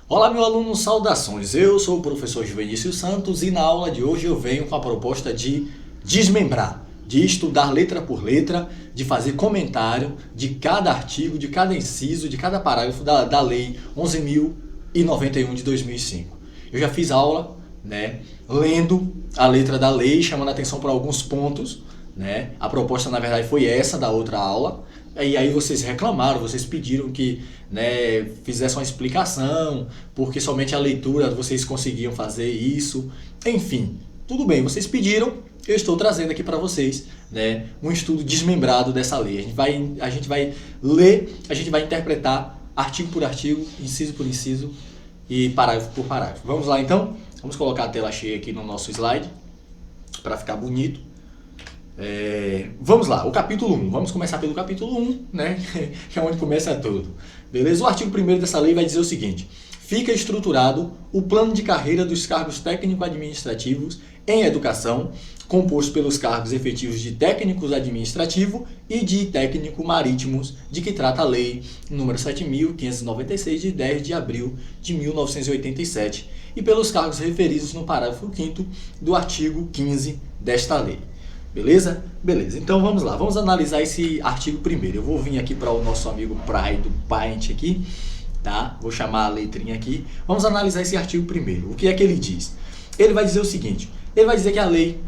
Olá, meu aluno, saudações. Eu sou o professor Juvenício Santos e na aula de hoje eu venho com a proposta de desmembrar, de estudar letra por letra, de fazer comentário de cada artigo, de cada inciso, de cada parágrafo da Lei 11.091 de 2005. Eu já fiz aula, lendo a letra da lei, chamando a atenção para alguns pontos, A proposta, na verdade, foi essa da outra aula. E aí vocês reclamaram, vocês pediram que fizesse uma explicação, porque somente a leitura vocês conseguiam fazer isso. Enfim, tudo bem, vocês pediram, eu estou trazendo aqui para vocês um estudo desmembrado dessa lei. A gente vai ler, a gente vai interpretar artigo por artigo, inciso por inciso e parágrafo por parágrafo. Vamos lá então? Vamos colocar a tela cheia aqui no nosso slide para ficar bonito. Vamos lá, o capítulo 1. Vamos começar pelo capítulo 1, que é onde começa tudo. Beleza? O artigo 1º dessa lei vai dizer o seguinte: fica estruturado o plano de carreira dos cargos técnico-administrativos em educação, composto pelos cargos efetivos de técnicos administrativo e de técnico marítimos, de que trata a lei número 7.596 de 10 de abril de 1987, e pelos cargos referidos no parágrafo 5º do artigo 15 desta lei. Beleza? Beleza. Então vamos lá, vamos analisar esse artigo primeiro. Eu vou vir aqui para o nosso amigo do Paint aqui, tá? Vou chamar a letrinha aqui. Vamos analisar esse artigo primeiro. O que é que ele diz? Ele vai dizer o seguinte: ele vai dizer que a lei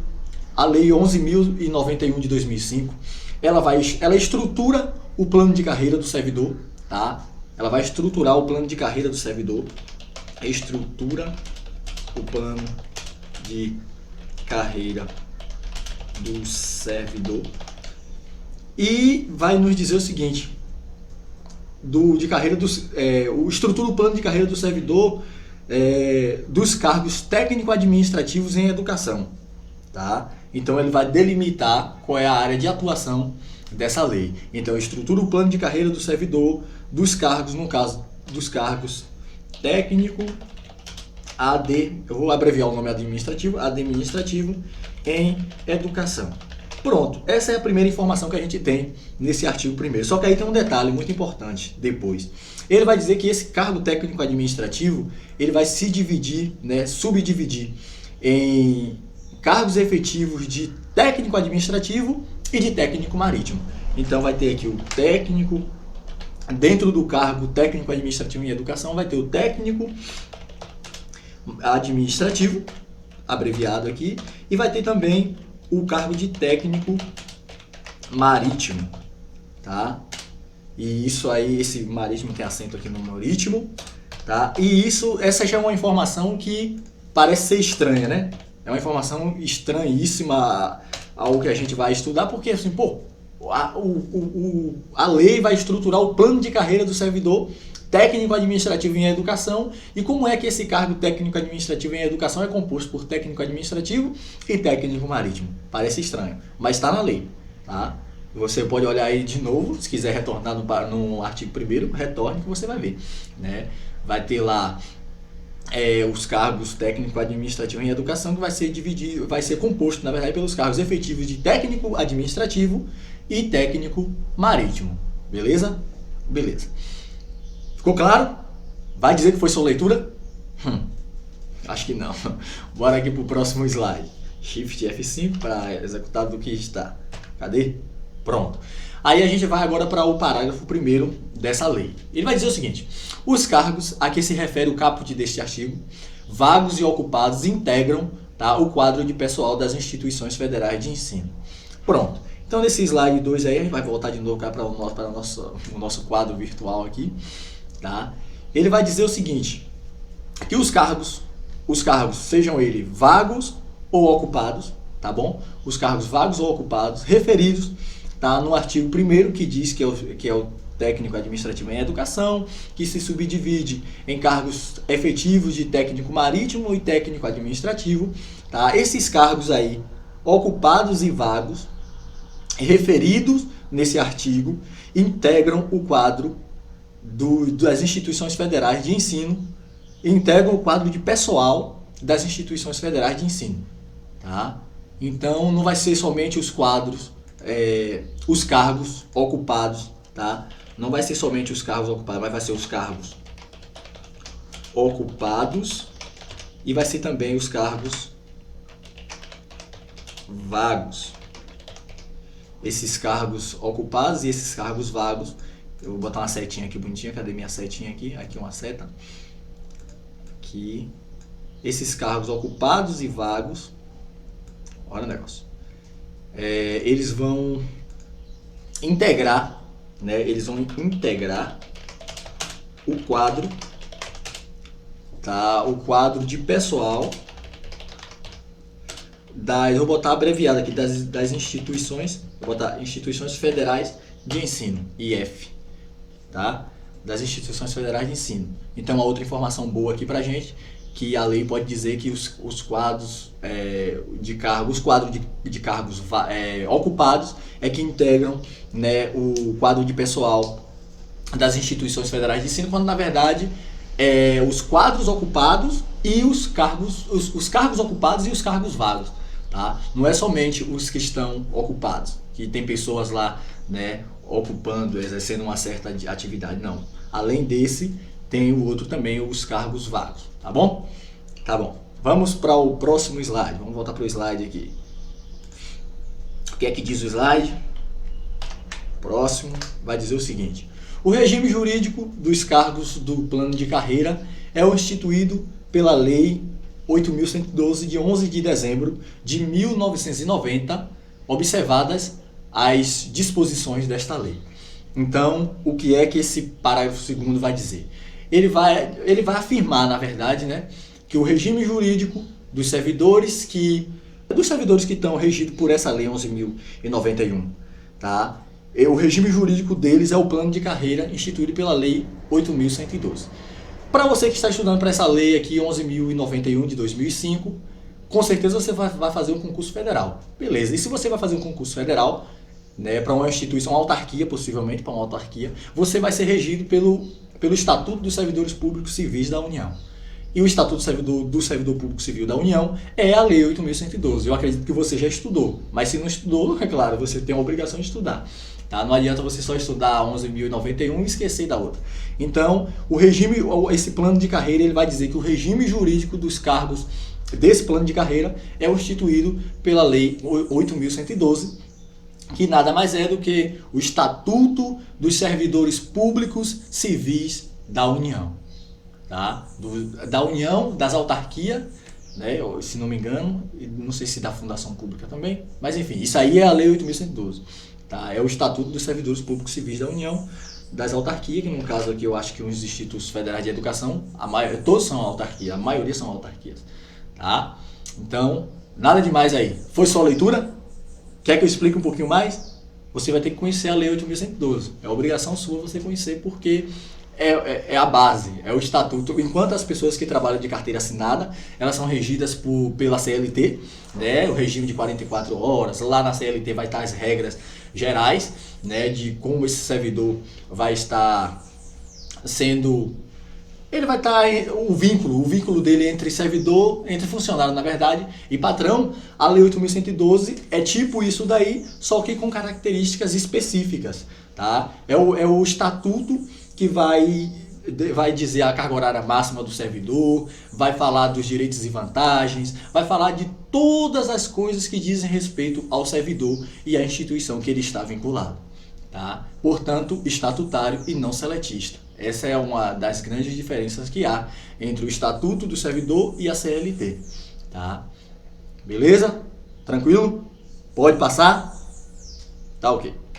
11.091 de 2005, ela estrutura o plano de carreira do servidor, tá? Ela vai estruturar o plano de carreira do servidor. Estrutura o plano de carreira do servidor e vai nos dizer o seguinte: estrutura o plano de carreira do servidor dos cargos técnico-administrativos em educação, tá? Então ele vai delimitar qual é a área de atuação dessa lei. Então estrutura o plano de carreira do servidor dos cargos, no caso dos cargos técnico eu vou abreviar o nome administrativo em educação. Pronto, essa é a primeira informação que a gente tem nesse artigo primeiro. Só que aí tem um detalhe muito importante depois. Ele vai dizer que esse cargo técnico administrativo, ele vai se dividir, subdividir em cargos efetivos de técnico administrativo e de técnico marítimo. Então vai ter aqui o técnico, dentro do cargo técnico administrativo em educação, vai ter o técnico administrativo, abreviado aqui, e vai ter também o cargo de técnico marítimo, tá? E isso aí, esse marítimo tem acento aqui no marítimo, tá? E essa já é uma informação que parece ser estranha, né? É uma informação estranhíssima ao que a gente vai estudar, porque assim, a lei vai estruturar o plano de carreira do servidor técnico administrativo em educação. E como é que esse cargo técnico administrativo em educação é composto por técnico administrativo e técnico marítimo? Parece estranho, mas está na lei, tá? Você pode olhar aí de novo, se quiser retornar no artigo 1º, retorne que você vai ver, Vai ter lá os cargos técnico administrativo em educação, que vai ser composto, na verdade, pelos cargos efetivos de técnico administrativo e técnico marítimo. Beleza? Beleza. Ficou claro? Vai dizer que foi sua leitura? Acho que não. Bora aqui para o próximo slide. Shift F5 para executar do que está. Cadê? Pronto. Aí a gente vai agora para o parágrafo 1º dessa lei. Ele vai dizer o seguinte: os cargos a que se refere o caput deste artigo, vagos e ocupados, integram, tá, o quadro de pessoal das instituições federais de ensino. Pronto. Então nesse slide 2 aí, a gente vai voltar de novo para o nosso quadro virtual aqui. Tá? Ele vai dizer o seguinte: que os cargos, sejam eles vagos ou ocupados, tá bom? Os cargos vagos ou ocupados referidos, tá, no artigo 1º, que diz que é o técnico administrativo em educação, que se subdivide em cargos efetivos de técnico marítimo e técnico administrativo, tá? Esses cargos aí, ocupados e vagos, referidos nesse artigo, integram o quadro das instituições federais de ensino, integram o quadro de pessoal das instituições federais de ensino, tá? Então não vai ser somente os cargos ocupados, tá? Não vai ser somente os cargos ocupados, mas vai ser os cargos ocupados e vai ser também os cargos vagos. Esses cargos ocupados e esses cargos vagos, eu vou botar uma setinha aqui bonitinha, cadê minha setinha aqui? Aqui uma seta. Aqui. Esses cargos ocupados e vagos, olha o negócio, eles vão integrar, né? Eles vão integrar o quadro, tá? O quadro de pessoal eu vou botar abreviado aqui das instituições, vou botar instituições federais de ensino, IF, tá? Das instituições federais de ensino. Então, uma outra informação boa aqui pra gente, que a lei pode dizer que os quadros de cargos ocupados é que integram, né, o quadro de pessoal das instituições federais de ensino, quando na verdade os quadros ocupados e os cargos ocupados e os cargos vagos, tá? Não é somente os que estão ocupados, que tem pessoas lá, né, ocupando, exercendo uma certa atividade, não. Além desse, tem o outro também, os cargos vagos, tá bom? Tá bom. Vamos para o próximo slide. Vamos voltar para o slide aqui. O que é que diz o slide? Próximo vai dizer o seguinte: o regime jurídico dos cargos do plano de carreira é o instituído pela Lei 8.112, de 11 de dezembro de 1990, observadas as disposições desta lei. Então, o que é que esse parágrafo 2º vai dizer? Ele vai afirmar, na verdade, né, que o regime jurídico dos servidores que estão regidos por essa lei 11.091, tá? O regime jurídico deles é o plano de carreira instituído pela lei 8.112. Para você que está estudando para essa lei aqui 11.091 de 2005, com certeza você vai fazer um concurso federal. Beleza, e se você vai fazer um concurso federal, né, para uma instituição, uma autarquia, possivelmente para uma autarquia, você vai ser regido pelo Estatuto dos Servidores Públicos Civis da União. E o Estatuto do Servidor Público Civil da União é a Lei 8.112. Eu acredito que você já estudou, mas se não estudou, é claro, você tem a obrigação de estudar. Tá? Não adianta você só estudar 11.091 e esquecer da outra. Então, esse plano de carreira, ele vai dizer que o regime jurídico dos cargos desse plano de carreira é instituído pela Lei 8.112, que nada mais é do que o Estatuto dos Servidores Públicos Civis da União. Tá? Da União, das autarquias, né? Se não me engano, não sei se da Fundação Pública também, mas enfim, isso aí é a Lei 8.112. Tá? É o Estatuto dos Servidores Públicos Civis da União, das autarquias, que no caso aqui eu acho que os institutos federais de educação, todos são autarquias, a maioria são autarquias. Tá? Então, nada demais aí. Foi só leitura? Quer que eu explique um pouquinho mais? Você vai ter que conhecer a Lei 8.112. É obrigação sua você conhecer, porque é a base, é o estatuto. Enquanto as pessoas que trabalham de carteira assinada, elas são regidas pela CLT, né, o regime de 44 horas. Lá na CLT vai estar as regras gerais, né, de como esse servidor vai estar sendo... Ele vai estar, o vínculo dele entre servidor, entre funcionário, na verdade, e patrão. A Lei 8.112 é tipo isso daí, só que com características específicas. Tá? É o estatuto que vai dizer a carga horária máxima do servidor, vai falar dos direitos e vantagens, vai falar de todas as coisas que dizem respeito ao servidor e à instituição que ele está vinculado. Tá? Portanto, estatutário e não seletista. Essa é uma das grandes diferenças que há entre o Estatuto do Servidor e a CLT. Tá? Beleza? Tranquilo? Pode passar? Tá ok.